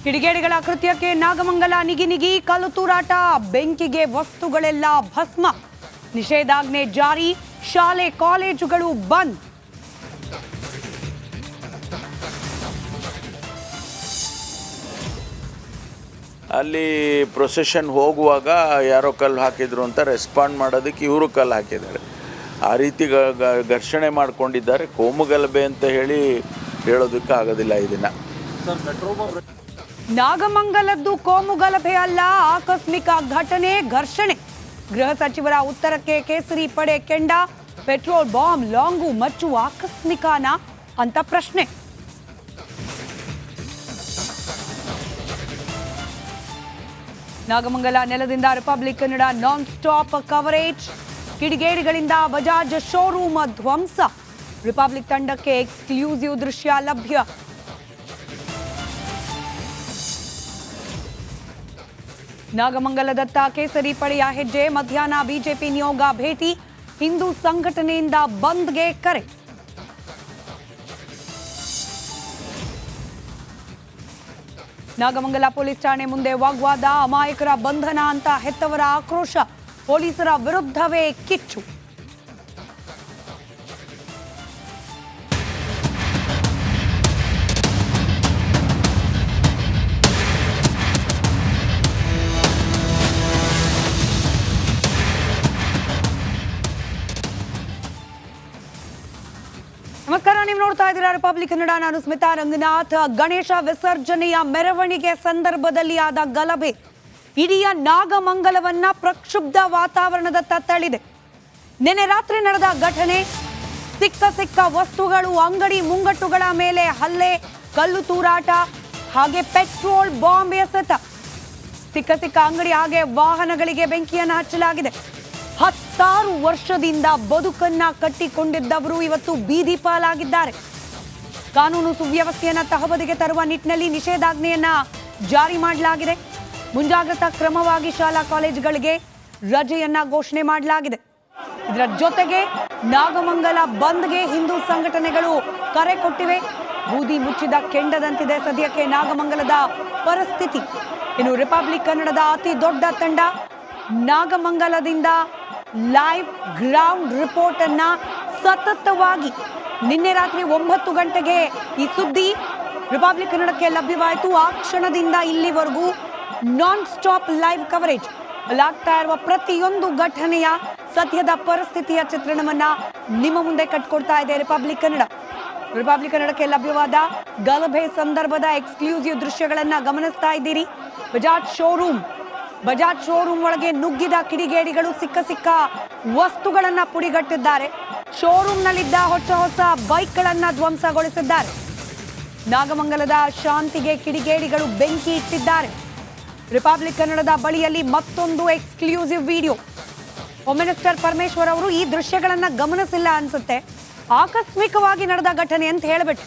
ಕಿಡಿಗೇಡಿಗಳ ಕೃತ್ಯಕ್ಕೆ ನಾಗಮಂಗಲ ನಿಗಿ ಕಲ್ಲು ತೂರಾಟ, ಬೆಂಕಿಗೆ ವಸ್ತುಗಳೆಲ್ಲ ಭಸ್ಮ, ನಿಷೇಧಾಜ್ಞೆ ಜಾರಿ, ಶಾಲೆ ಕಾಲೇಜುಗಳು ಬಂದ್. ಅಲ್ಲಿ ಪ್ರೊಸೆಷನ್ ಹೋಗುವಾಗ ಯಾರೋ ಕಲ್ಲು ಹಾಕಿದ್ರು ಅಂತ ರೆಸ್ಪಾಂಡ್ ಮಾಡೋದಕ್ಕೆ ಇವರು ಕಲ್ಲು ಹಾಕಿದ್ದಾರೆ. ಆ ರೀತಿ ಘರ್ಷಣೆ ಮಾಡ್ಕೊಂಡಿದ್ದಾರೆ. ಕೋಮುಗಲಭೆ ಅಂತ ಹೇಳೋದಕ್ಕೆ ಆಗೋದಿಲ್ಲ ಇದನ್ನ. ನಾಗಮಂಗಲದ್ದು ಕೋಮುಗಲಭೆ ಅಲ್ಲ, ಆಕಸ್ಮಿಕ ಘಟನೆ, ಘರ್ಷಣೆ. ಗೃಹ ಸಚಿವರ ಉತ್ತರಕ್ಕೆ ಕೇಸರಿ ಪಡೆ ಕೆಂಡ, ಪೆಟ್ರೋಲ್ ಬಾಂಬ್ ಲಾಂಗು ಮಚ್ಚುವ ಆಕಸ್ಮಿಕನ ಅಂತ ಪ್ರಶ್ನೆ. ನಾಗಮಂಗಲ ನೆಲದಿಂದ Republic Kannada non stop coverage. ಕಿಡಿಗೇಡಿಗಳಿಂದ ಬಜಾಜ್ ಶೋರೂಮ್ ಧ್ವಂಸ, ರಿಪಬ್ಲಿಕ್ ತಂಡಕ್ಕೆ ಎಕ್ಸ್ಕ್ಲೂಸಿವ್ ದೃಶ್ಯ ಲಭ್ಯ. ನಾಗಮಂಗಲದತ್ತ ಕೇಸರಿ ಪಡೆಯ ಹೆಜ್ಜೆ, ಮಧ್ಯಾಹ್ನ ಬಿಜೆಪಿ ನಿಯೋಗ ಭೇಟಿ, ಹಿಂದೂ ಸಂಘಟನೆಯಿಂದ ಬಂದ್ಗೆ ಕರೆ. ನಾಗಮಂಗಲ ಪೊಲೀಸ್ ಠಾಣೆ ಮುಂದೆ ವಾಗ್ವಾದ, ಅಮಾಯಕರ ಬಂಧನ ಅಂತ ಹೆತ್ತವರ ಆಕ್ರೋಶ, ಪೊಲೀಸರ ವಿರುದ್ಧವೇ ಕಿಚ್ಚು. ನಮಸ್ಕಾರ, ನೀವು ನೋಡ್ತಾ ಇದ್ದೀರಾ ರಿಪಬ್ಲಿಕ್ ಕನ್ನಡ. ನಾನು ಸ್ಮಿತಾ ರಂಗನಾಥ್. ಗಣೇಶ ವಿಸರ್ಜನೆಯ ಮೆರವಣಿಗೆ ಸಂದರ್ಭದಲ್ಲಿ ಆದ ಗಲಭೆ ಇಡೀ ನಾಗಮಂಗಲವನ್ನ ಪ್ರಕ್ಷುಬ್ಧ ವಾತಾವರಣದತ್ತ ತಳ್ಳಿದೆ. ನಿನ್ನೆ ರಾತ್ರಿ ನಡೆದ ಘಟನೆ, ಸಿಕ್ಕ ವಸ್ತುಗಳು, ಅಂಗಡಿ ಮುಂಗಟ್ಟುಗಳ ಮೇಲೆ ಹಲ್ಲೆ, ಕಲ್ಲು ತೂರಾಟ, ಹಾಗೆ ಪೆಟ್ರೋಲ್ ಬಾಂಬ್ ಎಸೆತ. ಸಿಕ್ಕ ಅಂಗಡಿ ಹಾಗೆ ವಾಹನಗಳಿಗೆ ಬೆಂಕಿಯನ್ನು ಹಚ್ಚಲಾಗಿದೆ. 16 ವರ್ಷದಿಂದ ಬದುಕನ್ನ ಕಟ್ಟಿಕೊಂಡಿದ್ದವರು ಇವತ್ತು ಬೀದಿ ಪಾಲಾಗಿದ್ದಾರೆ. ಕಾನೂನು ಸುವ್ಯವಸ್ಥೆಯನ್ನ ತಹಬದಿಗೆ ತರುವ ನಿಟ್ಟಿನಲ್ಲಿ ನಿಷೇಧಾಜ್ಞೆಯನ್ನ ಜಾರಿ ಮಾಡಲಾಗಿದೆ. ಮುಂಜಾಗ್ರತಾ ಕ್ರಮವಾಗಿ ಶಾಲಾ ಕಾಲೇಜುಗಳಿಗೆ ರಜೆಯನ್ನ ಘೋಷಣೆ ಮಾಡಲಾಗಿದೆ. ಇದರ ಜೊತೆಗೆ ನಾಗಮಂಗಲ ಬಂದ್ಗೆ ಹಿಂದೂ ಸಂಘಟನೆಗಳು ಕರೆ ಕೊಟ್ಟಿವೆ. ಬೂದಿ ಮುಚ್ಚಿದ ಕೆಂಡದಂತಿದೆ ಸದ್ಯಕ್ಕೆ ನಾಗಮಂಗಲದ ಪರಿಸ್ಥಿತಿ. ಇನ್ನು ರಿಪಬ್ಲಿಕ್ ಕನ್ನಡದ ಅತಿ ದೊಡ್ಡ ತಂಡ ನಾಗಮಂಗಲದಿಂದ ಲೈವ್ ಗ್ರೌಂಡ್ ರಿಪೋರ್ಟ್ ಅನ್ನ ಸತತವಾಗಿ ನಿನ್ನೆ ರಾತ್ರಿ 9 ಗಂಟೆಗೆ ಈ ಸುದ್ದಿ ರಿಪಬ್ಲಿಕ್ ಕನ್ನಡಕ್ಕೆ ಲಭ್ಯವಾಯಿತು. ಆ ಕ್ಷಣದಿಂದ ಇಲ್ಲಿವರೆಗೂ ನಾನ್ ಸ್ಟಾಪ್ ಲೈವ್ ಕವರೇಜ್. ಆಗ್ತಾ ಇರುವ ಪ್ರತಿಯೊಂದು ಘಟನೆಯ ಸದ್ಯದ ಪರಿಸ್ಥಿತಿಯ ಚಿತ್ರಣವನ್ನ ನಿಮ್ಮ ಮುಂದೆ ಕಟ್ಕೊಡ್ತಾ ಇದೆ ರಿಪಬ್ಲಿಕ್ ಕನ್ನಡ. ರಿಪಬ್ಲಿಕ್ ಕನ್ನಡಕ್ಕೆ ಲಭ್ಯವಾದ ಗಲಭೆ ಸಂದರ್ಭದ ಎಕ್ಸ್ಕ್ಲೂಸಿವ್ ದೃಶ್ಯಗಳನ್ನ ಗಮನಿಸ್ತಾ ಇದ್ದೀರಿ. ಬಜಾಜ್ ಶೋರೂಮ್ ಒಳಗೆ ನುಗ್ಗಿದ ಕಿಡಿಗೇಡಿಗಳು ಸಿಕ್ಕ ವಸ್ತುಗಳನ್ನ ಪುಡಿಗಟ್ಟಿದ್ದಾರೆ. ಶೋರೂಮ್ ನಲ್ಲಿದ್ದ ಹೊಸ ಬೈಕ್ಗಳನ್ನ ಧ್ವಂಸಗೊಳಿಸಿದ್ದಾರೆ. ನಾಗಮಂಗಲದ ಶಾಂತಿಗೆ ಕಿಡಿಗೇಡಿಗಳು ಬೆಂಕಿ ಇಟ್ಟಿದ್ದಾರೆ. ರಿಪಬ್ಲಿಕ್ ಕನ್ನಡದ ಬಳಿಯಲ್ಲಿ ಮತ್ತೊಂದು exclusive video. Home minister Parameshwar ಅವರು ಈ ದೃಶ್ಯಗಳನ್ನ ಗಮನಿಸಿಲ್ಲ ಅನ್ಸುತ್ತೆ. ಆಕಸ್ಮಿಕವಾಗಿ ನಡೆದ ಘಟನೆ ಅಂತ ಹೇಳ್ಬಿಟ್ಟು